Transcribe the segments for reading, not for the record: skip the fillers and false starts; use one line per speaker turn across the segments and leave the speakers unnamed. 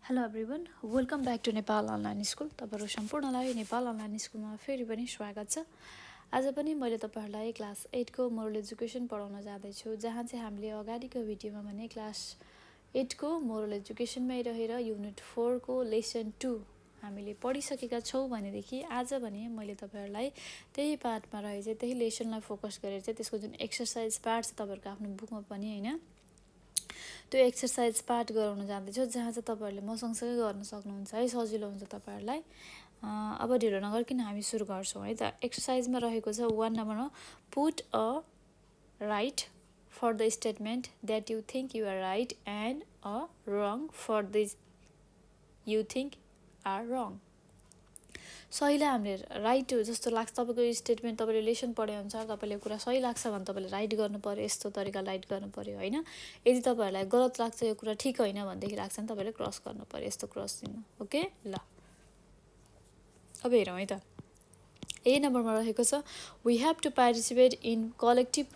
Hello everyone welcome back to Nepal online school. तपाईँहरू सम्पूर्णलाई Nepal online स्कुलमा फेरि पनि स्वागत छ। आज पनि मैले तपाईँहरूलाई क्लास 8 को मोरल एजुकेसन पढाउन जाँदैछु, जहाँ चाहिँ हामीले अगाडिको भिडियोमा भने क्लास 8 को मोरल एजुकेसनमै रहेर युनिट 4 को लेसन 2 हामीले पढिसकेका छौँ भनेदेखि आज भने मैले तपाईँहरूलाई त्यही पार्टमा रहेछ त्यही लेसनलाई फोकस गरेर चाहिँ त्यसको जुन एक्सर्साइज पार्ट छ तपाईँहरूको आफ्नो बुकमा पनि हैन त्यो एक्सर्साइज पार्ट गराउन जाँदैछु, जहाँ चाहिँ तपाईँहरूले म सँगसँगै गर्न सक्नुहुन्छ है, सजिलो हुन्छ तपाईँहरूलाई। अब ढिलो नगरिकन हामी सुरु गर्छौँ है त। एक्सर्साइजमा रहेको छ 1 नम्बरमा put a right for the statement that you think you are right and a wrong for the you think are wrong. सहीलाई हामीले राइट जस्तो लाग्छ तपाईँको स्टेटमेन्ट, तपाईँले लेसन पढेअनुसार तपाईँले कुरा सही लाग्छ भने तपाईँले राइट गर्नु पर्यो, यस्तो तरिकाले राइट गर्नु पर्यो होइन। यदि तपाईँहरूलाई गलत लाग्छ, यो कुरा ठिक होइन भनेदेखि लाग्छ भने तपाईँले क्रस गर्नु पर्यो, यस्तो क्रस दिनु। ओके ल, अब हेरौँ है त। ए नम्बरमा रहेको छ we have to participate in collective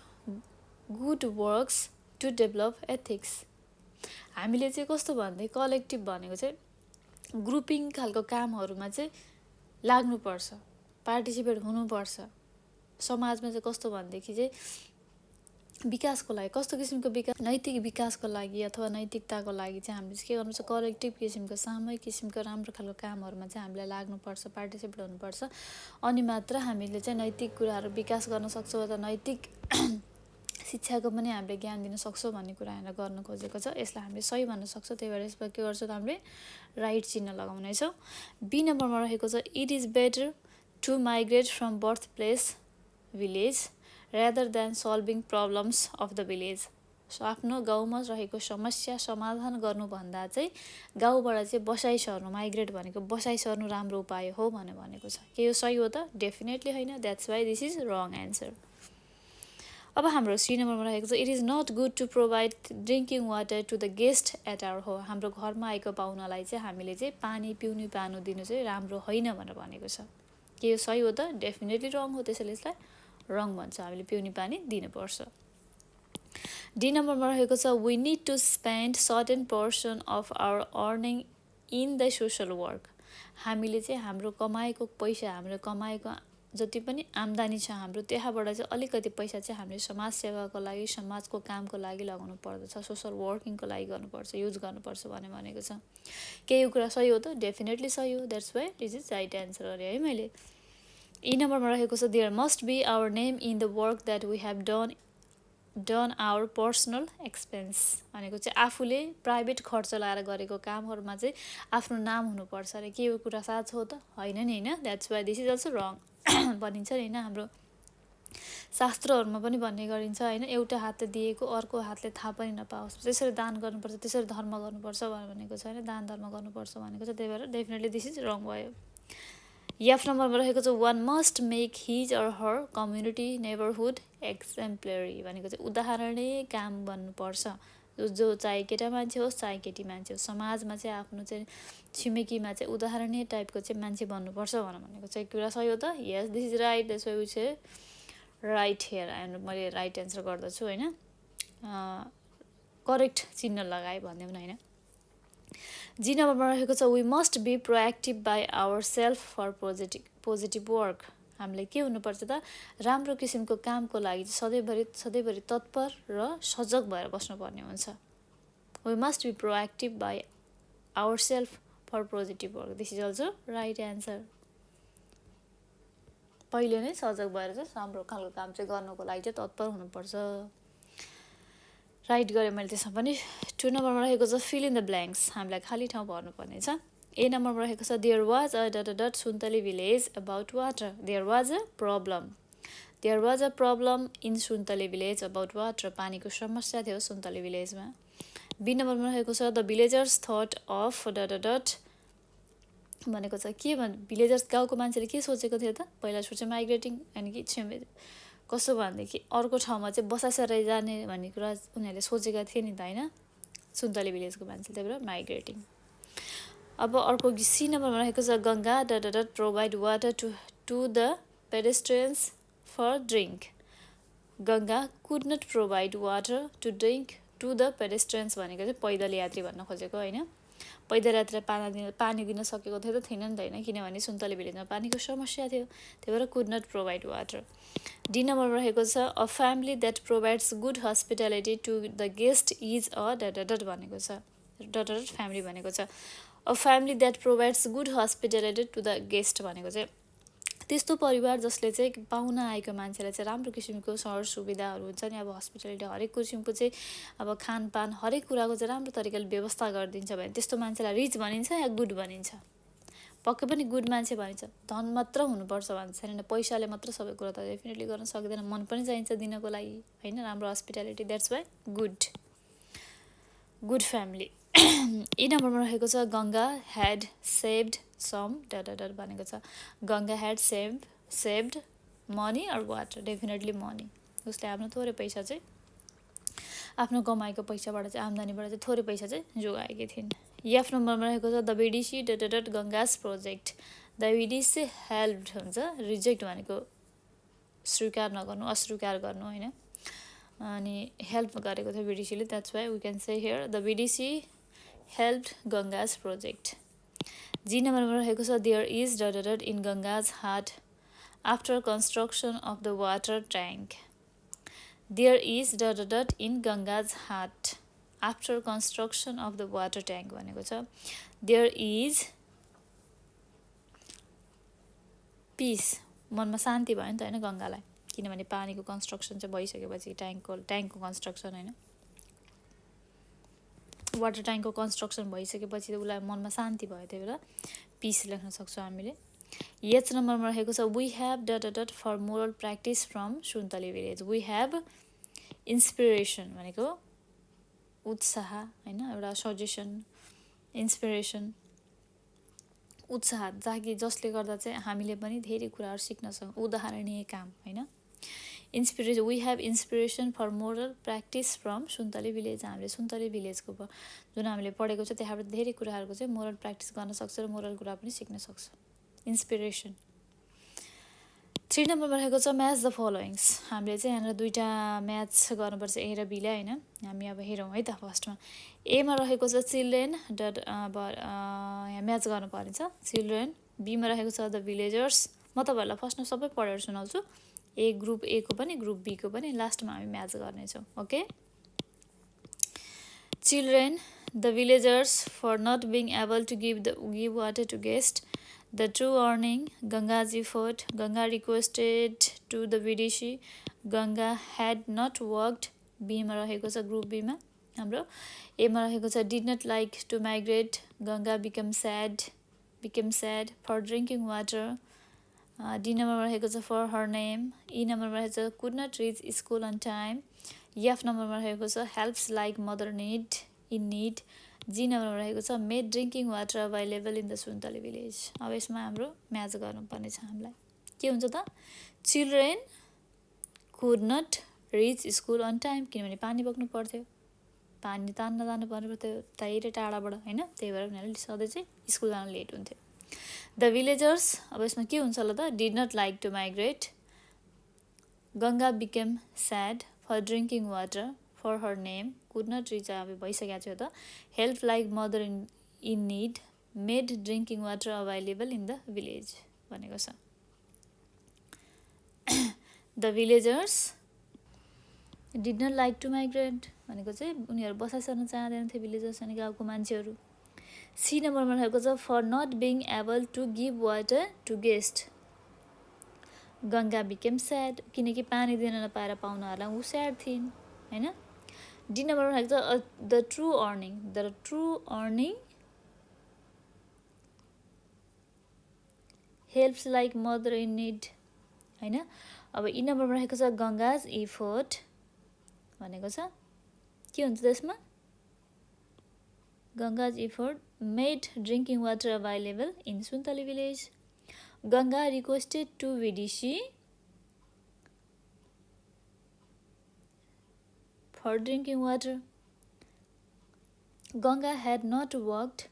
good works to develop ethics. हामीले चाहिँ कस्तो भन्दै कलेक्टिभ भनेको चाहिँ ग्रुपिङ खालको कामहरूमा चाहिँ लाग्नुपर्छ, पार्टिसिपेट हुनुपर्छ। समाजमा चाहिँ कस्तो भनेदेखि चाहिँ विकासको लागि, कस्तो किसिमको विकास, नैतिक विकासको लागि अथवा नैतिकताको लागि चाहिँ हामीले के गर्नुपर्छ, कलेक्टिभ किसिमको सामूहिक किसिमको राम्रो खालको कामहरूमा चाहिँ हामीलाई लाग्नुपर्छ, पार्टिसिपेट हुनुपर्छ। अनि मात्र हामीले चाहिँ नैतिक कुराहरू विकास गर्न सक्छौँ अथवा नैतिक शिक्षाको पनि हामीले ज्ञान दिन सक्छौँ भन्ने कुरा यहाँ गर्न खोजेको छ। यसलाई हामीले सही भन्न सक्छौँ, त्यही भएर यसमा के गर्छौँ त हामीले राइट चिन्ह लगाउनेछौँ। बी नम्बरमा रहेको छ it is better to migrate from birth place village rather than solving problems of the village. So आफ्नो गाउँमा रहेको समस्या समाधान गर्नुभन्दा चाहिँ गाउँबाट चाहिँ बसाइ सर्नु, माइग्रेट भनेको बसाइ सर्नु राम्रो उपाय हो भनेर भनेको छ। के यो सही हो त? डेफिनेटली होइन। That's why this is wrong answer. अब हाम्रो सी नम्बरमा रहेको छ it is not good to provide drinking water to the guest at our home. हाम्रो घरमा आएको पाहुनालाई चाहिँ हामीले चाहिँ पानी पिउनु पानी दिनु चाहिँ राम्रो होइन भनेर भनेको छ। के यो सही हो त? डेफिनेटली रङ हो, त्यसैले यसलाई रङ भन्छ। हामीले पिउने पानी दिनुपर्छ। डी नम्बरमा रहेको छ we need to spend certain person of our earning in the social work. हामीले चाहिँ हाम्रो कमाएको पैसा, हाम्रो कमाएको जति पनि आम्दानी छ हाम्रो, त्यहाँबाट चाहिँ अलिकति पैसा चाहिँ हामीले समाज सेवाको लागि, समाजको कामको लागि लगाउनु पर्दछ, सोसल वर्किङको लागि गर्नुपर्छ, युज गर्नुपर्छ भनेको छ। के यो कुरा सही हो त? डेफिनेटली सही हो। That's why this is right answer अरे है मैले। ई नम्बरमा रहेको छ there must be our name in the work that we have done our personal expense भनेको चाहिँ आफूले प्राइभेट खर्च लगाएर गरेको कामहरूमा चाहिँ आफ्नो नाम हुनुपर्छ अरे। के यो कुरा साँचो हो त? होइन नि होइन। That's why this is also wrong भनिन्छ नि होइन, हाम्रो शास्त्रहरूमा पनि भन्ने गरिन्छ होइन, एउटा हातले दिएको अर्को हातले थाहा पनि नपाओस्, त्यसरी दान गर्नुपर्छ, त्यसरी धर्म गर्नुपर्छ भनेको छ होइन, दान धर्म गर्नुपर्छ भनेको छ। त्यही भएर डेफिनेटली दिस इज रङ भयो। एफ नम्बरमा रहेको छ one must make his or her community neighbourhood exemplary भनेको चाहिँ उदाहरणीय काम बन्नुपर्छ। जो चाहे केटा मान्छे होस् चाहे केटी मान्छे होस्, समाजमा चाहिँ आफ्नो चाहिँ छिमेकीमा चाहिँ उदाहरणीय टाइपको चाहिँ मान्छे बन्नुपर्छ भनेको चाहिँ कुरा सही हो त? Yes, this is right. That's why we say right here and मैले राइट एन्सर गर्दछु होइन, करेक्ट चिन्ह लगाएँ भन्दै होइन। जी नम्बरमा रहेको छ we must be proactive by our self for positive work. हामीले के हुनुपर्छ त? राम्रो किसिमको कामको लागि सधैँभरि तत्पर र सजग भएर बस्नुपर्ने हुन्छ। We must be proactive by our self for positive work. This is also right answer. पहिले नै सजग भएर चाहिँ राम्रो खालको काम चाहिँ गर्नुको लागि चाहिँ तत्पर हुनुपर्छ। राइट गरेँ मैले त्यसमा पनि। 2 नम्बरमा रहेको छ फिल इन द ब्ल्याङ्क्स। हामीलाई खाली ठाउँ भर्नुपर्ने छ। ए नम्बरमा रहेको छ there was a ... Suntali village about water. There was a problem. There was a problem in Suntali village about water. पानीको समस्या थियो सुन्तली भिलेजमा। बी नम्बरमा रहेको छ द भिलेजर्स थट अफ ... भनेको छ के भिलेजर्स गाउँको मान्छेले के सोचेको थियो त? पहिला सोचे माइग्रेटिङ, यानि कि कसो भनेदेखि अर्को ठाउँमा चाहिँ बसाइसराइ जाने भन्ने कुरा उनीहरूले सोचेका थिए नि त होइन, सुन्तली भिलेजको मान्छे, त्यही भएर माइग्रेटिङ। अब अर्को सी नम्बरमा रहेको छ Ganga ... provide water to the pedestrians for drink. Ganga could not provide water to drink to the pedestrians भनेको चाहिँ पैदल यात्री भन्न खोजेको होइन। पैदल यात्रा पानी दिन सकेको थियो त थिएन नि त होइन, किनभने सुन्तले भिलेजमा पानीको समस्या थियो, त्यही भएर could not provide water. D नम्बरमा रहेको छ a family that provides good hospitality to the guest is a dot भनेको छ, डट फ्यामिली भनेको छ। A family that provides good hospitality to the guest भनेको चाहिँ त्यस्तो परिवार जसले चाहिँ पाहुना आएको मान्छेलाई चाहिँ राम्रो किसिमको सर सुविधाहरू हुन्छ नि, अब हस्पिटालिटी हरेक किसिमको चाहिँ अब खानपान हरेक कुराको चाहिँ राम्रो तरिकाले व्यवस्था गरिदिन्छ भने त्यस्तो मान्छेलाई रिच भनिन्छ या गुड भनिन्छ? पक्कै पनि गुड मान्छे भनिन्छ। धन मात्र हुनुपर्छ भन्छ छैन, पैसाले मात्र सबै कुरा त डेफिनेटली गर्न सक्दैन, मन पनि चाहिन्छ दिनको लागि होइन, राम्रो hospitality, that's why good family. E नम्बरमा रहेको छ Ganga had saved some dot भनेको छ। Ganga had saved money or water, definitely money. उसले आफ्नो थोरै पैसा चाहिँ आफ्नो कमाएको पैसाबाट चाहिँ आम्दानीबाट चाहिँ थोरै पैसा चाहिँ जोगाएकी थिइन्। एफ नम्बरमा रहेको छ the BDC dot Ganga's project. The BDC helped हुन्छ, रिजेक्ट भनेको स्वीकार नगर्नु, अस्वीकार गर्नु होइन, अनि हेल्प गरेको थियो बिडिसीले, that's why we can say here the BDC helped Ganga's project. G नम्बरमा रहेको छ there is dot in Ganga's hut after construction of the water tank. There is dot in Ganga's hut after construction of the water tank भनेको छ। There is piece, मनमा शान्ति भयो नि त होइन गङ्गालाई, किनभने पानीको कन्स्ट्रक्सन चाहिँ भइसकेपछि ट्याङ्कको कन्स्ट्रक्सन होइन, वाटर ट्याङ्कको कन्स्ट्रक्सन भइसकेपछि उसलाई मनमा शान्ति भयो, त्यही भएर पिस लेख्न सक्छौँ हामीले। एच नम्बरमा रहेको छ we have dot for moral practice from Suntale village. We have inspiration भनेको उत्साह होइन, एउटा सजेसन, इन्सपिरेसन, उत्साह जसले गर्दा चाहिँ हामीले पनि धेरै कुराहरू सिक्न सक्छौँ, उदाहरणीय काम होइन। Inspiration, we have inspiration for moral practice from Suntale village. हामीले सुन्तले भिलेजको जुन हामीले पढेको छ त्यहाँबाट धेरै कुराहरूको चाहिँ मोरल प्र्याक्टिस गर्न सक्छ र मोरल कुरा पनि सिक्न सक्छ, इन्सपिरेसन। 3 नम्बरमा रहेको छ म्याच द फलोइङ्स। हामीले चाहिँ यहाँनिर दुईवटा म्याच गर्नुपर्छ, ए र बीलाई होइन, हामी अब हेरौँ है त। फर्स्टमा एमा रहेको छ चिल्ड्रेन डट, यहाँ म्याच गर्नु पर्ने छ चिल्ड्रेन। बीमा रहेको छ द भिलेजर्स। म तपाईँहरूलाई फर्स्टमा सबै पढेर सुनाउँछु, ग्रुप ए को पनि ग्रुप बी को पनि, लास्टमा हामी म्याच गर्नेछौँ। Okay, children the villagers for not being able to give water to guest. The true earning, Ganga's effort, Ganga requested to the Vidishi, Ganga had not worked, B मा रहेको छ group बीमा हाम्रो। ए मा रहेको छ did not like to migrate, Ganga became sad for drinking water। D नम्बरमा रहेको छ for her name। ई नम्बरमा रहेको छ could not reach school on time। F नम्बरमा रहेको छ helps like mother in need। जी नम्बरमा रहेको छ made drinking water available in the Suntale village. अब यसमा हाम्रो म्याच गर्नुपर्ने छ हामीलाई, के हुन्छ त? Children could not reach school on time, किनभने पानी बोक्नु पर्थ्यो, पानी तान्न जानु पर्ने पर्थ्यो धेरै टाढाबाट होइन, त्यही भएर उनीहरूले सधैँ चाहिँ स्कुल जान लेट हुन्थ्यो। द भिलेजर्स, अब यसमा के हुन्छ होला त? Did not like to migrate, Ganga became sad for drinking water, for her name, could not reach अब भइसकेको थियो त, help like mother in need, made drinking water available in the village भनेको छ। The villagers did not like to migrate भनेको चाहिँ उनीहरू बसाइ सर्न चाहँदैन थियो भिलेजर्स अनि गाउँको मान्छेहरू। सी नम्बरमा रहेको छ for not being able to give water to guest, Ganga became sad, किनकि पानी दिन नपाएर पाहुनाहरूलाई ऊ स्याड थिइन् होइन। डी नम्बरमा रहेको छ the true earning helps like mother in need होइन। अब ई नम्बरमा रहेको छ गङ्गाज इफोर्ट भनेको छ, के हुन्छ त्यसमा? Ganga's effort made drinking water available in Suntale village. Ganga requested to VDC for drinking water, Ganga had not worked,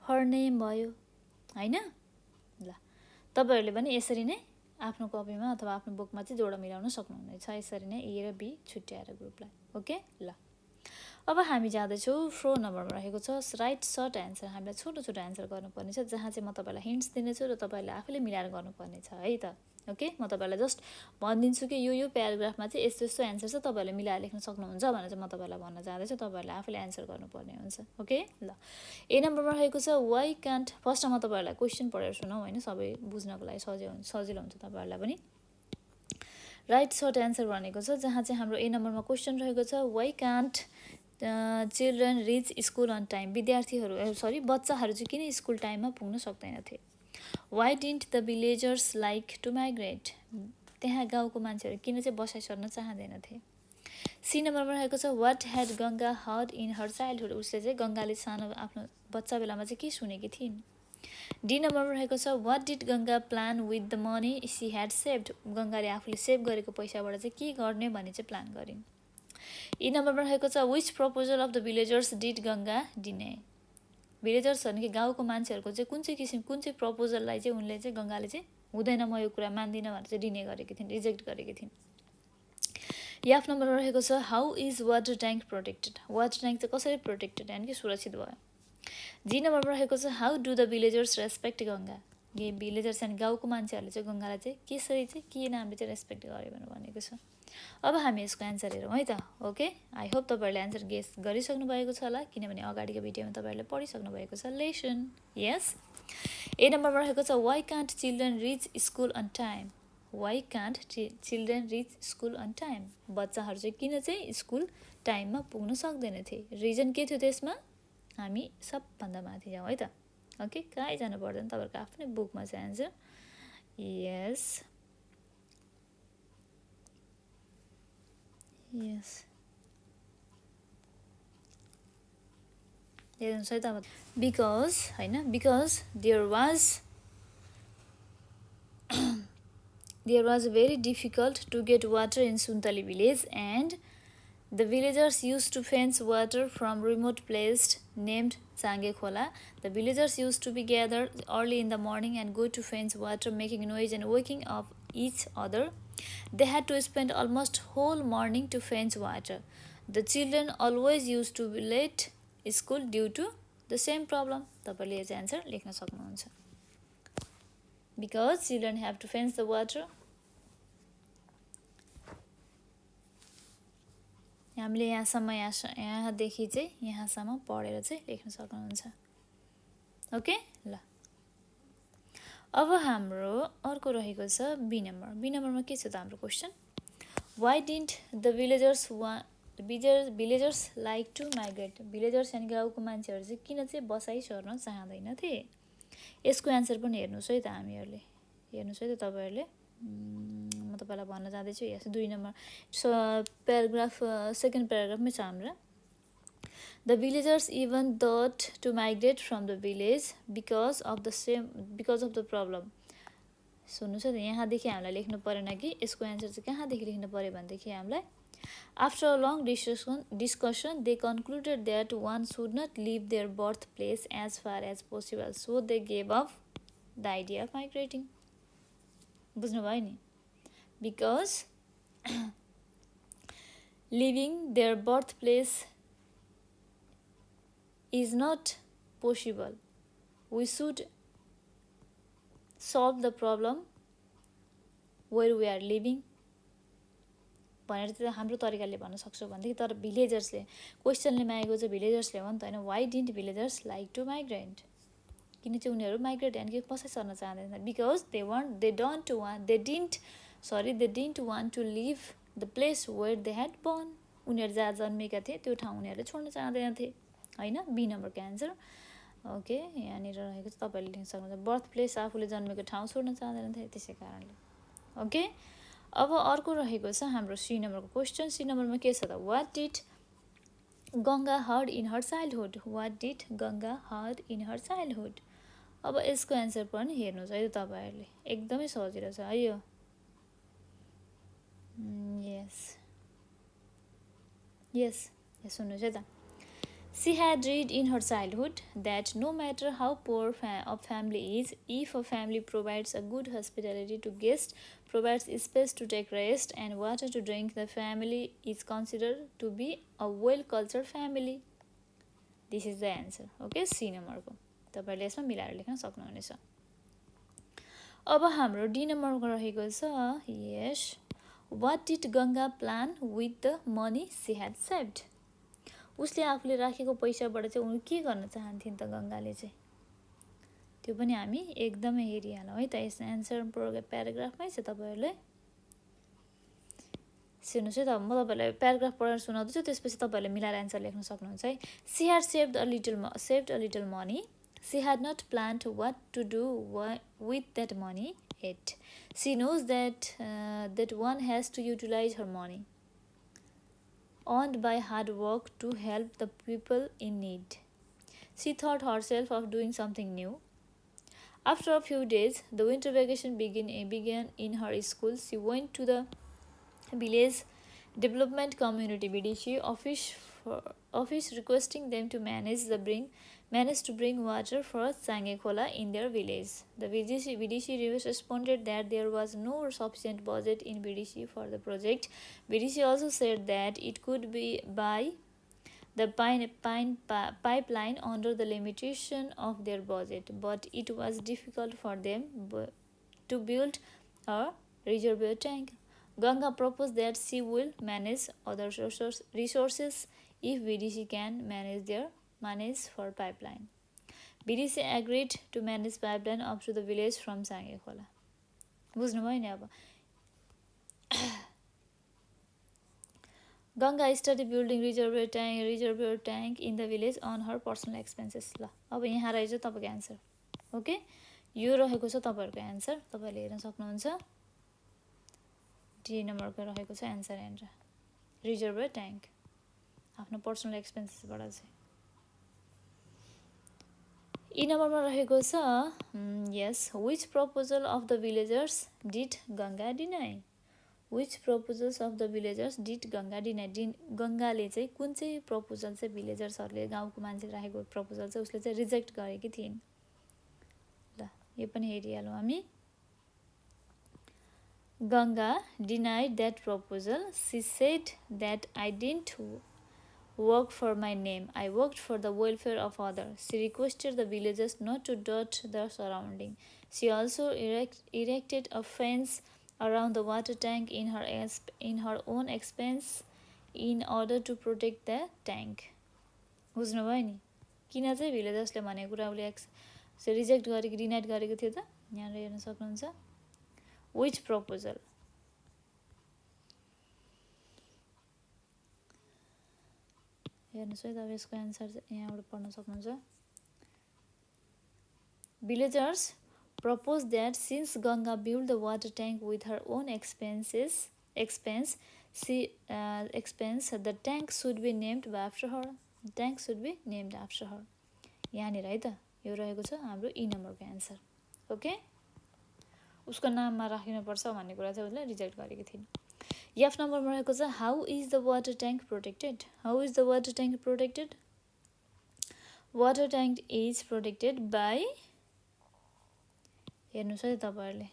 her name भयो होइन। ल तपाईँहरूले पनि यसरी नै आफ्नो कपीमा अथवा आफ्नो बुकमा चाहिँ जोड मिलाउन सक्नुहुनेछ। यसरी नै ए र बी छुट्याएर ग्रुपलाई। ओके ल, अब हामी जाँदैछौँ 4 नम्बरमा रहेको छ राइट सर्ट एन्सर। हामीलाई छोटो छोटो एन्सर गर्नुपर्ने छ, जहाँ चाहिँ म तपाईँलाई हिन्ट्स दिनेछु र तपाईँले आफूले मिलाएर गर्नुपर्ने छ है त। ओके, म तपाईँलाई जस्ट भनिदिन्छु कि यो प्याराग्राफमा चाहिँ यस्तो यस्तो एन्सर छ, तपाईँहरूले मिलाएर लेख्न सक्नुहुन्छ भनेर चाहिँ म तपाईँलाई भन्न जाँदैछु। तपाईँहरूले आफूले एन्सर गर्नुपर्ने हुन्छ। ओके ल, ए नम्बरमा रहेको छ वाइ कान्ट। फर्स्टमा म तपाईँहरूलाई क्वेसन पढेर सुनाउँ होइन, सबै बुझ्नको लागि सजिलो हुन्छ तपाईँहरूलाई पनि। राइट सर्ट एन्सर भनेको छ, जहाँ चाहिँ हाम्रो ए नम्बरमा क्वेसन रहेको छ why can't children reach school on time. बच्चाहरू चाहिँ किन स्कुल टाइममा पुग्न सक्दैनथे। Why didn't the villagers like to migrate. त्यहाँ गाउँको मान्छेहरू किन चाहिँ बसाइ सर्न चाहँदैनथे। सी नम्बरमा रहेको छ what had Ganga heard in her childhood. उसले चाहिँ गङ्गाले सानो आफ्नो बच्चा बेलामा चाहिँ के सुनेकी थिइन्। डी नम्बरमा रहेको छ what did Ganga plan with the money she had saved. गङ्गाले आफूले सेभ गरेको पैसाबाट चाहिँ के गर्ने भन्ने चाहिँ प्लान गरिन्। ई नम्बरमा रहेको छ which proposal of the villagers did Ganga deny. Villagers भने कि गाउँको मान्छेहरूको चाहिँ कुन चाहिँ प्रपोजललाई चाहिँ उनले चाहिँ गङ्गाले चाहिँ हुँदैन, म यो कुरा मान्दिनँ भनेर चाहिँ डिने गरेकी थिइन्, रिजेक्ट गरेकी थिइन्। एफ नम्बरमा रहेको छ how is water tank protected. Water tank चाहिँ कसरी प्रोटेक्टेड यानि कि सुरक्षित भयो। जी नम्बरमा रहेको छ how do the villagers respect Ganga. यो भिलेजर्स यानि गाउँको मान्छेहरूले चाहिँ गङ्गालाई चाहिँ कसरी चाहिँ के नामले चाहिँ रेस्पेक्ट गर्यो भनेर भनेको छ। अब हामी यसको एन्सर हेरौँ है त। ओके, आई होप तपाईँहरूले एन्सर गेस गरिसक्नु भएको छ होला, किनभने अगाडिको भिडियोमा तपाईँहरूले पढिसक्नु भएको छ लेसन। यस, ए नम्बरमा रहेको छ why can't children reach school on time. Why can't children reach school on time. बच्चाहरू चाहिँ किन चाहिँ स्कुल टाइममा पुग्न सक्दैनथे। रिजन के थियो त्यसमा, हामी सबभन्दा माथि जाउँ है त। ओके, कहीँ जानु पर्दैन, तपाईँहरूको आफ्नै बुकमा छ एन्सर। यस यस, हेर्नुहोस् है त। अब बिकज होइन, because there was very difficult to get water in Suntali village and the villagers used to fetch water from remote place named Change Khola. The villagers used to be gathered early in the morning and go to fetch water, making noise and waking up each other. They had to spend almost whole morning to fetch water. The children always used to be late school due to the same problem. तपाईले यो answer लेख्न सक्नुहुन्छ। Because children have to fetch the water. हामीले यहाँदेखि चाहिँ यहाँसम्म पढेर चाहिँ लेख्न सक्नुहुन्छ। ओके ल, अब हाम्रो अर्को रहेको छ बी नम्बर। बी नम्बरमा के छ त हाम्रो question, why didn't the villagers like to migrate. Villagers यानि गाउँको मान्छेहरू चाहिँ किन चाहिँ बसाइ सर्न चाहँदैनथे। यसको एन्सर पनि हेर्नुहोस् है त, हामीहरूले हेर्नुहोस् है त तपाईँहरूले। म तपाईँलाई भन्न जाँदैछु। यस 2 नम्बर प्याराग्राफ सेकेन्ड प्याराग्राफमै छ हाम्रो। The villagers even thought to migrate from the village because of the problem. सुन्नुहोस् है त, यहाँदेखि हामीलाई लेख्नु परेन कि यसको एन्सर चाहिँ कहाँदेखि लेख्नु पऱ्यो भनेदेखि हामीलाई after a long discussion they concluded that one should not leave their birth place as far as possible, so they gave up the idea of migrating. बुझ्नुभयो नि, because living their birth place is not possible, we should solve the problem where we are living भनेर चाहिँ हाम्रो तरिकाले भन्न सक्छौँ भनेदेखि। तर भिलेजर्सले क्वेसनले मागेको चाहिँ भिलेजर्सले हो नि त होइन। Why didn't villagers like to migrate, किन चाहिँ उनीहरू माइग्रेट यानि कि बसाइ सर्न चाहँदैन। Because they didn't want to leave the place where they had born. उनीहरू जहाँ जन्मेका थिए त्यो ठाउँ उनीहरूले छोड्न चाहँदैनथे होइन। बी नम्बरको एन्सर। ओके, यहाँनिर रहेको छ, तपाईँहरूले लेख्न सक्नुहुन्छ बर्थ प्लेस, आफूले जन्मेको ठाउँ छोड्न चाहँदैनथे त्यसै कारणले। ओके, अब अर्को रहेको छ हाम्रो सी नम्बरको क्वेसन। सी नम्बरमा के छ त, what did Ganga heard in her childhood. What did Ganga heard in her childhood. अब यसको एन्सर पनि हेर्नुहोस् है तपाईँहरूले, एकदमै सजिलो छ है यो। यस सुन्नुहोस् है त, She had read in her childhood that no matter how poor a family is, if a family provides a good hospitality to guests, provides space to take rest and water to drink, the family is considered to be a well-cultured family. This is the answer. Okay, C नम्बरको तपाईले यसमा मिलाएर लेख्न सक्नुहुनेछ। अब हाम्रो D नम्बरमा रहेको छ यस What did Ganga plan with the money she had saved? उसले आफूले राखेको पैसाबाट चाहिँ उनी के गर्न चाहन्थिन् त गङ्गाले चाहिँ त्यो पनि हामी एकदमै हेरिहालौँ है त। यस एन्सर प्याराग्राफमै छ तपाईहरुले सुन्नुस् है त। म तपाईहरुलाई प्याराग्राफ पढेर सुनाउँदैछु त्यसपछि तपाईहरुले मिलाएर एन्सर लेख्न सक्नुहुन्छ है। She had saved a little money. She had not planned what to do with that money yet. She knows that one has to utilize her money earned by hard work to help the people in need. She thought herself of doing something new. After a few days, the winter vacation began in her school. She went to the village development community (VDC) office requesting them to manage to bring water for Sange Khola in their village. The VDC responded that there was no sufficient budget in VDC for the project. VDC also said that it could be buy the pipeline under the limitation of their budget, but it was difficult for them to build a reservoir tank. Ganga proposed that she will manage other resources if VDC can manage for pipeline. VDC agreed to manage pipeline up to the village from Sange Khola. बुझ्नुभयो नि अब Ganga started building reservoir tank in the village on her personal expenses. ल अब यहाँ रहेछ तपाईको answer. Okay यो रहेको छ तपाईहरुको आन्सर तपाईले हेर्न सक्नुहुन्छ। डी नम्बरको रहेको छ आन्सर यहाँनिर रिजर्भर ट्याङ्क आफ्नो पर्सनल एक्सपेन्सेसबाट चाहिँ। ई नम्बरमा रहेको छ यस which proposal of the villagers did Ganga deny? Which proposals of the villagers did Ganga deny? गङ्गाले चाहिँ कुन चाहिँ प्रपोजल चाहिँ भिलेजर्सहरूले गाउँको मान्छेले राखेको प्रपोजल चाहिँ उसले चाहिँ रिजेक्ट गरेकी थिइन्। ल यो पनि हेरिहालौँ हामी। Ganga denied that proposal. She said that I didn't work for my name. I worked for the welfare of others. She requested the villagers not to dirt the surrounding. She also erected a fence around the water tank in her own expense in order to protect the tank. बुझ्नुभयो नि किन चाहिँ भिलेजर्सले भनेको कुरा उसले reject गरेको denied गरेको थियो त यहाँ हेर्न सक्नुहुन्छ। Which proposal? हेर्नुस् है तपाईं यसको आन्सर यहाँबाट पढ्न सक्नुहुन्छ। Villagers proposed that since Ganga built the water tank with her own expense, the tank should be named after her. Tank should be named after her. यहाँनिर है त यो रहेको छ हाम्रो ई नम्बरको आन्सर। ओके उसको नाममा राख्नुपर्छ भन्ने कुरा चाहिँ उसले रिजेक्ट गरेकी थिइन्। एफ नम्बरमा रहेको छ how is the water tank protected? How is the water tank protected? Water tank is protected by हेर्नुस् है तपाईहरुले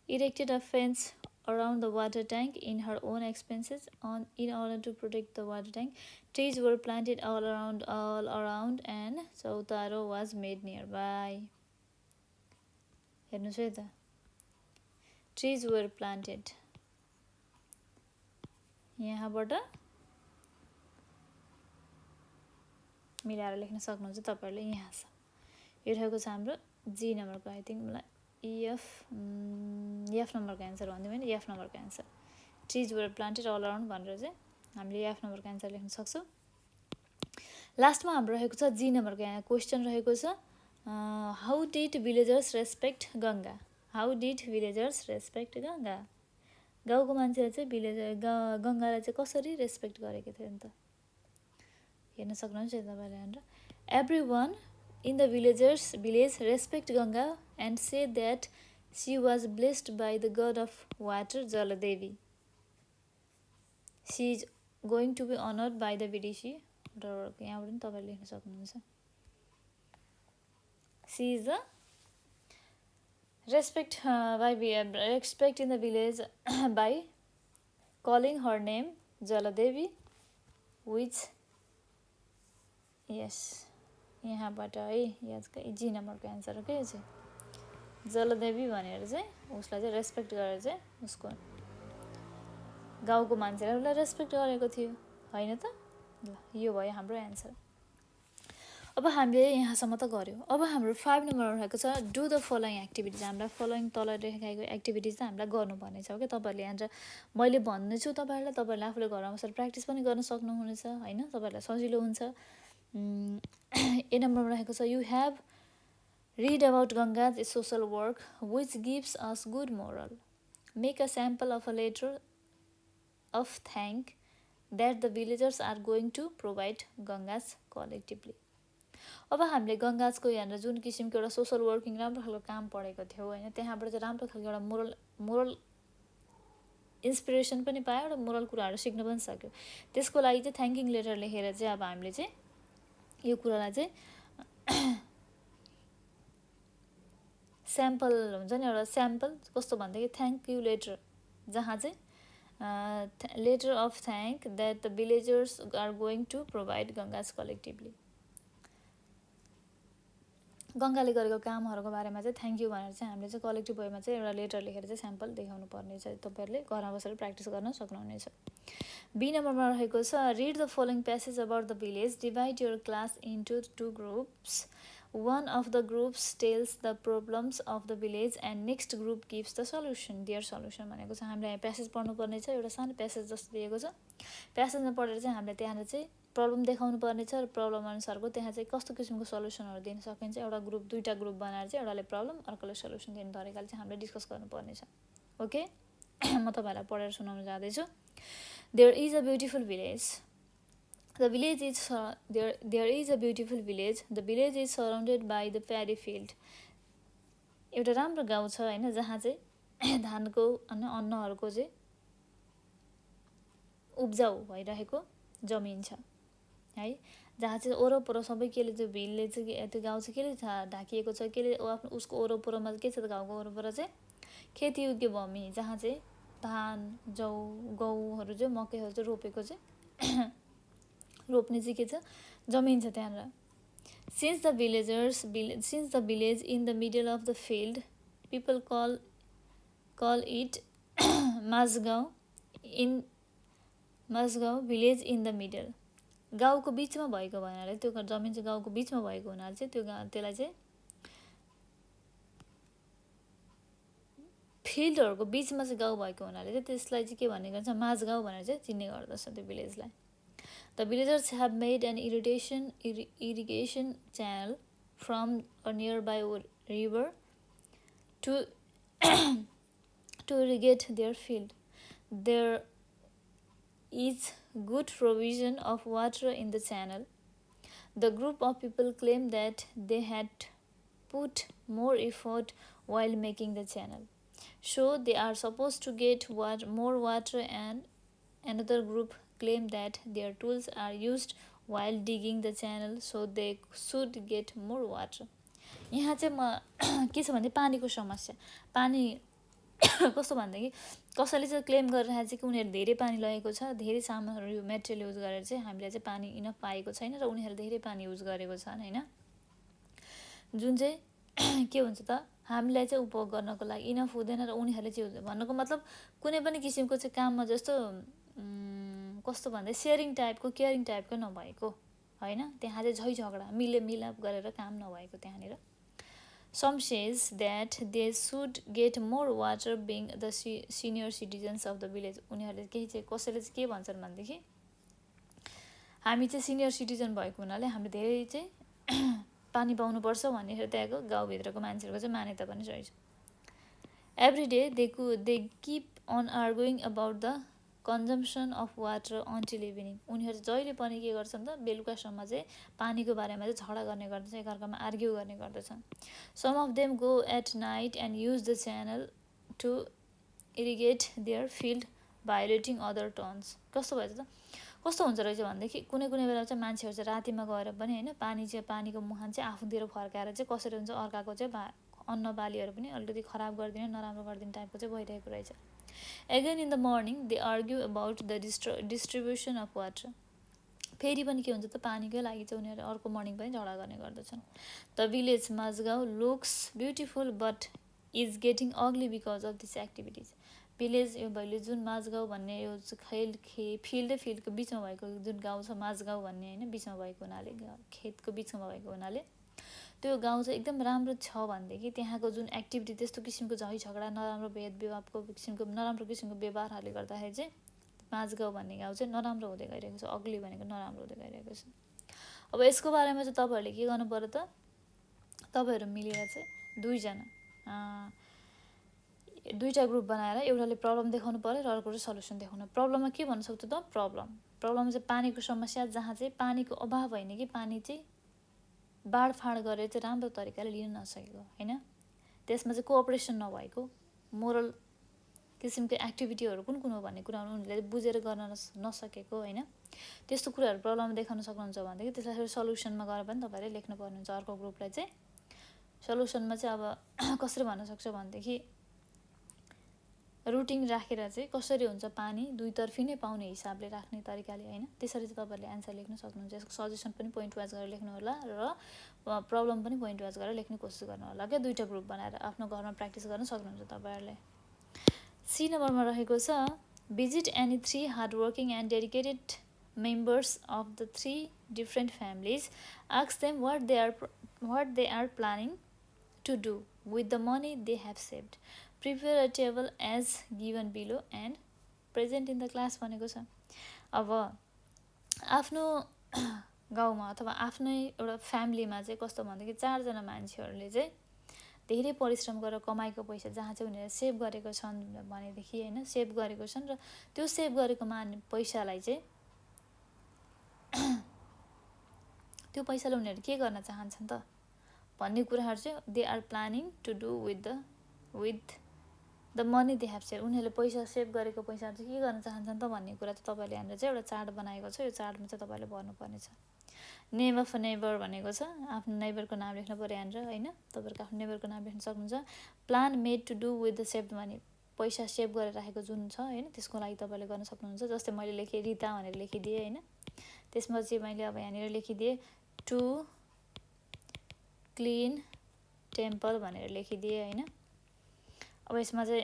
erected a fence around the water tank in her own expenses in order to protect the water tank. Trees were planted all around and Sautaro was made nearby. हेर्नुस् है त trees were planted यहाँबाट मिलाएर लेख्न सक्नुहुन्छ तपाईहरुले यहाँ छ यो रहेको छ हाम्रो जी नम्बरको आई थिंक मलाई एफ नम्बरको आन्सर भन्दिउँ हैन एफ नम्बरको answer trees were planted all around भनेर चाहिँ हामीले एफ नम्बरको आन्सर लेख्न सक्छौं। लास्टमा हाम्रो रहेको छ जी नम्बरको यहाँ क्वेशन रहेको छ how did villagers respect Ganga? How did villagers respect Ganga? गाउँको मान्छेले चाहिँ गंगालाई चाहिँ कसरी रेस्पेक्ट गरेको थियो नि त हेर्न सक्नुहुन्छ तपाईहरुले यहाँ everyone in the village respect Ganga and say that she was blessed by the god of water Jaladevi. She is going to be honoured by the विदेशी यहाँबाट पनि तपाईँले लेख्न सक्नुहुन्छ she is the respect in the village by calling her name Jaladevi, which yes यहाँबाट है यसको जी नम्बरको एन्सर हो के चाहिँ जलदेवी भनेर चाहिँ उसलाई चाहिँ रेस्पेक्ट गरेर चाहिँ उसको गाउँको मान्छेले उसलाई रेस्पेक्ट गरेको थियो हैन त ल यो भयो हाम्रो एन्सर अब हामीले यहाँसम्म त गर्यो अब हाम्रो 5 नम्बरमा रहेको छ डु द फलोइङ एक्टिभिटिज हामीलाई फलोइङ तल लेखेको एक्टिभिटिज चाहिँ हामीलाई गर्नुपर्ने छ के तपाईँहरूले यहाँनिर मैले भन्नेछु तपाईँहरूले आफूले घरमा बसेर प्र्याक्टिस पनि गर्न सक्नुहुनेछ हैन तपाईँहरूलाई सजिलो हुन्छ ए नम्बरमा रहेको छ you have read about Ganga's social work which gives us good moral make a sample of a letter of thank that the villagers are going to provide Ganga's collectively अब हामीले गङ्गाजको यहाँनिर जुन किसिमको एउटा सोसल वर्किङ राम्रो खालको काम पढेको थियौँ होइन त्यहाँबाट चाहिँ राम्रो खालको एउटा मोरल इन्सपिरेसन पनि पायो र मोरल कुराहरू सिक्न पनि सक्यो त्यसको लागि चाहिँ थ्याङ्किङ लेटर लेखेर चाहिँ अब हामीले चाहिँ यो कुरालाई चाहिँ स्याम्पल हुन्छ नि एउटा स्याम्पल कस्तो भन्दाखेरि थ्याङ्क यू लेटर जहाँ चाहिँ letter of thank that the villagers are going to provide Ganga's collectively गङ्गाले गरेको कामहरूको बारेमा चाहिँ थ्याङ्क यू भनेर चाहिँ हामीले चाहिँ कलेक्टिभ वेमा चाहिँ एउटा लेटर लेखेर चाहिँ स्याम्पल देखाउनु पर्ने छ तपाईँहरूले घरमा बसेर प्र्याक्टिस गर्न सक्नुहुनेछ बी नम्बरमा रहेको छ read the following passage about the village divide your class into 2 groups one of the groups tells the problems of the village and next group gives the solution their solution भनेको छ हामीले यहाँ passage पढ्नुपर्ने छ एउटा सानो passage जस्तो दिएको छ प्यासेजमा पढेर चाहिँ हामीले त्यहाँनिर चाहिँ प्रब्लम देखाउनु पर्ने छ र प्रब्लम अनुसारको त्यहाँ चाहिँ कस्तो किसिमको सल्युसनहरू दिन सकिन्छ एउटा ग्रुप दुईटा ग्रुप बनाएर चाहिँ एउटाले प्रब्लम अर्कोले सल्युसन दिने तरिकाले चाहिँ हामीले डिस्कस गर्नुपर्ने छ ओके म तपाईँहरूलाई पढेर सुनाउन जाँदैछु there is a beautiful village The village is there is a beautiful village. The village is surrounded by the paddy field. एउटा राम्रो गाउँ छ हैन जहाँ चाहिँ धानको अनि अन्नहरूको चाहिँ उब्जाउ भइरहेको जमिन छ है जहाँ चाहिँ ओरपर सबै केले चाहिँ भिलले चाहिँ त्यो गाउँ चाहिँ केले ढाकिएको छ केले उसको ओरपरमा के छ त गाउँको ओरपर चाहिँ खेतीयोग्य भूमि जहाँ चाहिँ धान जौ गहुँहरू चाहिँ मकैहरू चाहिँ रोपेको चाहिँ रोप्ने चाहिँ के छ जमिन छ त्यहाँनिर since the village in the middle of the field people call it Mazgaon village in the middle गाउँको बिचमा भएको भनाले त्यो जमिन चाहिँ गाउँको बिचमा भएको हुनाले चाहिँ त्यसलाई चाहिँ फिल्डहरूको बिचमा चाहिँ गाउँ भएको हुनाले चाहिँ त्यसलाई चाहिँ के भन्ने गर्छ माझगाउँ भनेर चाहिँ चिन्ने गर्दछ त्यो भिलेजलाई The villagers have made an irrigation channel from a nearby river to irrigate their field. There is good provision of water in the channel. The group of people claim that they had put more effort while making the channel. So they are supposed to get more water, and another group claim that their tools are used while digging the channel, so they should get more water. यहाँ चाहिँ म के छ भने पानीको समस्या पानी कस्तो भन्दाखेरि कसैले चाहिँ क्लेम गरिरहेको छ कि उनीहरूले धेरै पानी लगेको छ धेरै सामानहरू मेटेरियल युज गरेर चाहिँ हामीले चाहिँ पानी इनफ पाएको छैन र उनीहरूले धेरै पानी युज गरेको छन् हैन जुन चाहिँ के हुन्छ त हामीलाई चाहिँ उपभोग गर्नको लागि इनफ हुँदैन र उनीहरूले चाहिँ भन्नुको मतलब कुनै पनि किसिमको चाहिँ काममा जस्तो कस्तो भन्दै सेयरिङ टाइपको केयरिङ टाइपको नभएको हैन त्यहाँ चाहिँ झै झगडा मिलाप गरेर काम नभएको त्यहाँनिर Some says that they should get more water being the senior citizens of the village. उनीहरूले केही चाहिँ कसैले चाहिँ के भन्छन् भनेदेखि हामी चाहिँ सिनियर सिटिजन भएको हुनाले हामीले धेरै चाहिँ पानी पाउनुपर्छ भन्ने त्यहाँको गाउँभित्रको मान्छेहरूको चाहिँ मान्यता पनि रहेछ Every day they keep on arguing about the consumption of water until evening. उनीहरू जहिले पनि के गर्छन् त बेलुकासम्म चाहिँ पानीको बारेमा चाहिँ झगडा गर्ने गर्दछ एकअर्कामा आर्ग्यु गर्ने गर्दछन् Some of them go at night and use the channel to irrigate their field violating other turns. कस्तो भएछ त, कस्तो हुन्छ रहेछ भनेदेखि कुनै कुनै बेला चाहिँ मान्छेहरू चाहिँ रातिमा गएर पनि होइन पानीको मुहान चाहिँ आफूतिर फर्काएर चाहिँ कसरी हुन्छ अर्काको चाहिँ अन्न बालीहरू पनि अलिकति खराब गरिदिने नराम्रो गरिदिने टाइपको चाहिँ भइरहेको रहेछ। Again in the morning they argue about the distribution of water. फेरि पनि के हुन्छ त पानीकै लागि चाहिँ उनीहरू अर्को मर्निङ पनि झगडा गर्ने गर्दछन्। The village Majhgaun looks beautiful but is getting ugly because of this activities. Village यो भैले जुन माझगाउँ भन्ने यो फिल्डको बिचमा भएको जुन गाउँ छ माझगाउँ भन्ने होइन बिचमा भएको हुनाले खेतको बिचमा भएको हुनाले त्यो गाउँ चाहिँ एकदम राम्रो छ भनेदेखि त्यहाँको जुन एक्टिभिटी त्यस्तो किसिमको झै झगडा नराम्रो भेदविवादको नराम्रो किसिमको व्यवहारहरूले गर्दाखेरि चाहिँ माझगाउँ भन्ने गाउँ चाहिँ नराम्रो हुँदै गइरहेको छ, अग्ली भनेको नराम्रो हुँदै गइरहेको छ। अब यसको बारेमा चाहिँ तपाईँहरूले के गर्नु पर्यो त, तपाईँहरू मिलेर चाहिँ दुईवटा ग्रुप बनाएर एउटाले प्रब्लम देखाउनु पर्यो र अर्को चाहिँ सल्युसन देखाउनु। प्रब्लममा के भन्न सक्छु त, प्रब्लम चाहिँ पानीको समस्या जहाँ चाहिँ पानीको अभाव होइन कि पानी चाहिँ बाँडफाँड गरेर चाहिँ राम्रो तरिकाले लिन नसकेको होइन, त्यसमा चाहिँ कोअपरेसन नभएको, मोरल किसिमको एक्टिभिटीहरू कुन कुन हो भन्ने कुराहरू उनीहरूले बुझेर गर्न नसकेको होइन, त्यस्तो कुराहरू प्रब्लम देखाउन सक्नुहुन्छ भनेदेखि त्यसलाई फेरि सल्युसनमा गएर पनि तपाईँहरूले लेख्नु पर्नुहुन्छ। अर्को ग्रुपलाई चाहिँ सल्युसनमा चाहिँ अब कसरी भन्न सक्छ भनेदेखि रुटिन राखेर चाहिँ कसरी हुन्छ पानी दुईतर्फी नै पाउने हिसाबले राख्ने तरिकाले होइन, त्यसरी चाहिँ तपाईँहरूले एन्सर लेख्न सक्नुहुन्छ। यसको सजेसन पनि पोइन्ट वाइज गरेर लेख्नु होला र प्रब्लम पनि पोइन्ट वाइज गरेर लेख्ने कोसिस गर्नु होला क्या, दुईवटा ग्रुप बनाएर आफ्नो घरमा प्र्याक्टिस गर्न सक्नुहुन्छ तपाईँहरूले। सी नम्बरमा रहेको छ visit any 3 hardworking and dedicated members of the 3 different families, ask them what they are planning to do with the money they have saved. Prepare a table as given below and present in the class भनेको छ। अब आफ्नो गाउँमा अथवा आफ्नै एउटा फ्यामिलीमा चाहिँ कस्तो भन्दाखेरि 4 जना मान्छेहरूले चाहिँ धेरै परिश्रम गरेर कमाएको पैसा जहाँ चाहिँ उनीहरूले सेभ गरेको छन् भनेदेखि होइन, सेभ गरेको छन् र त्यो सेभ गरेको पैसालाई चाहिँ त्यो पैसाले उनीहरू के गर्न चाहन्छन् त भन्ने कुराहरू चाहिँ they are planning to do with the money they have save. उनीहरूले पैसा सेभ गरेको पैसा चाहिँ के गर्न चाहन्छन् त भन्ने कुरा चाहिँ तपाईँले यहाँनिर चाहिँ एउटा चार्ट बनाएको छ, यो चार्टमा चाहिँ तपाईँले भर्नुपर्ने छ। नेम अफ नेबर भनेको छ, आफ्नो नेबरको नाम लेख्नु पऱ्यो यहाँनिर होइन, तपाईँहरूको आफ्नो नेबरको नाम लेख्न सक्नुहुन्छ। Plan made to do with the save money, पैसा सेभ गरेर राखेको जुन छ होइन त्यसको लागि तपाईँले गर्न सक्नुहुन्छ। जस्तै मैले लेखेँ रिता भनेर लेखिदिएँ होइन, त्यसमा चाहिँ मैले अब यहाँनिर लेखिदिएँ टु क्लिन टेम्पल भनेर लेखिदिएँ होइन। अब यसमा चाहिँ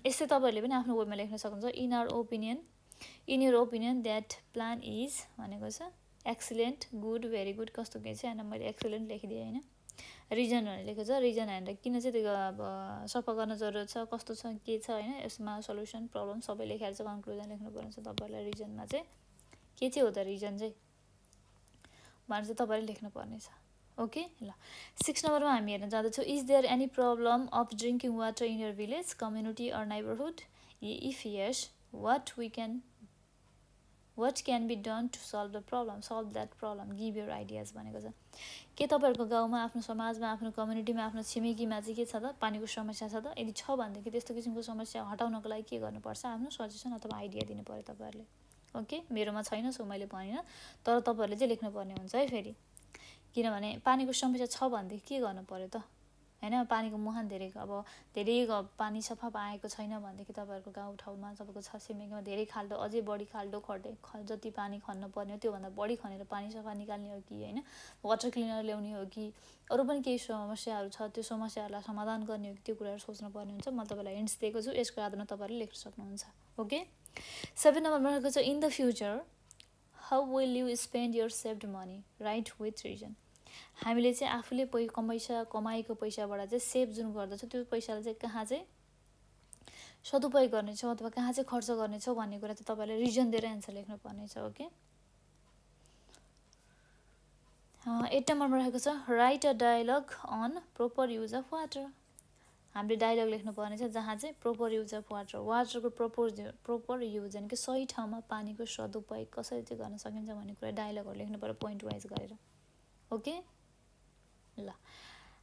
यस्तै तपाईँहरूले पनि आफ्नो वेमा लेख्न सक्नुहुन्छ। In your opinion that plan is भनेको छ एक्सिलेन्ट, गुड, भेरी गुड कस्तो के छ होइन, मैले एक्सिलेन्ट लेखिदिएँ होइन। रिजन भनेर लेखेको छ, रिजन भनेर किन चाहिँ त्यो अब सफा गर्न जरुरत छ कस्तो छ के छ होइन, यसमा सल्युसन प्रब्लम सबै लेखेर चाहिँ कन्क्लुजन लेख्नु पर्ने छ तपाईँहरूलाई। रिजनमा चाहिँ के चाहिँ हो त रिजन चाहिँ भनेर चाहिँ तपाईँले लेख्नु पर्नेछ। ओके ल 6 नम्बरमा हामी हेर्न जाँदैछौँ is there any problem of drinking water in your village, community or neighbourhood, if yes what can be done to solve that problem, give your ideas भनेको छ। के तपाईँहरूको गाउँमा आफ्नो समाजमा आफ्नो कम्युनिटीमा आफ्नो छिमेकीमा चाहिँ के छ त पानीको समस्या छ त, यदि छ भनेदेखि त्यस्तो किसिमको समस्या हटाउनको लागि के गर्नुपर्छ आफ्नो सजेसन अथवा आइडिया दिनु पर्यो तपाईँहरूले। ओके मेरोमा छैन सो मैले भनिनँ, तर तपाईँहरूले चाहिँ लेख्नुपर्ने हुन्छ है फेरि, किनभने पानीको समस्या छ भनेदेखि के गर्नु पर्यो त होइन, पानीको मुहान धेरै पानी सफा आएको छैन भनेदेखि तपाईँहरूको गाउँठाउँमा तपाईँको छिमेकीमा धेरै खाल्डो अझै बढी खाल्डो जति पानी खन्नु पर्ने हो त्योभन्दा बढी खनेर पानी सफा निकाल्ने हो कि होइन, वाटर क्लिनर ल्याउने हो कि अरू पनि केही समस्याहरू छ त्यो समस्याहरूलाई समाधान गर्ने हो कि त्यो कुराहरू सोच्नुपर्ने हुन्छ। म तपाईँलाई हिन्ट्स दिएको छु, यसको आधारमा तपाईँहरूले लेख्न सक्नुहुन्छ। ओके 7 नम्बरमा रहेको छ in the future how will you spend your saved money, write with reason. हामीले चाहिँ आफूले कमाएको पैसाबाट चाहिँ सेभ जुन गर्दछौँ त्यो पैसालाई चाहिँ कहाँ चाहिँ सदुपयोग गर्नेछौँ अथवा कहाँ चाहिँ खर्च गर्नेछौँ भन्ने कुरा चाहिँ तपाईँले रिजन दिएर एन्सर लेख्नु पर्नेछ। ओके 8 नम्बरमा रहेको छ write a dialogue on proper use of water. हामीले डायलग लेख्नु पर्नेछ जहाँ चाहिँ प्रोपर युज अफ वाटरको प्रोपर युज अनि कि सही ठाउँमा पानीको सदुपयोग कसरी चाहिँ गर्न सकिन्छ भन्ने कुरा डायलगहरू लेख्नु पर्यो पोइन्ट वाइज गरेर। ओके ल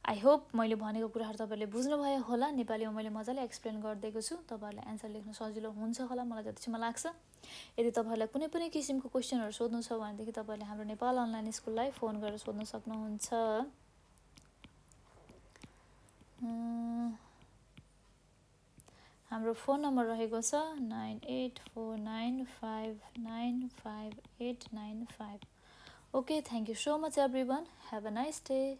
आई होप मैले भनेको कुराहरू तपाईँले बुझ्नुभयो होला। नेपालीमा मैले मजाले एक्सप्लेन गरिदिएको छु, तपाईँहरूलाई एन्सर लेख्न सजिलो हुन्छ होला मलाई जतिसम्म लाग्छ। यदि तपाईँहरूलाई कुनै पनि किसिमको क्वेसनहरू सोध्नु छ भनेदेखि तपाईँले हाम्रो नेपाल अनलाइन स्कुललाई फोन गरेर सोध्न सक्नुहुन्छ। हाम्रो फोन नम्बर रहेको छ 9849595895। Okay, thank you so much everyone, have a nice day.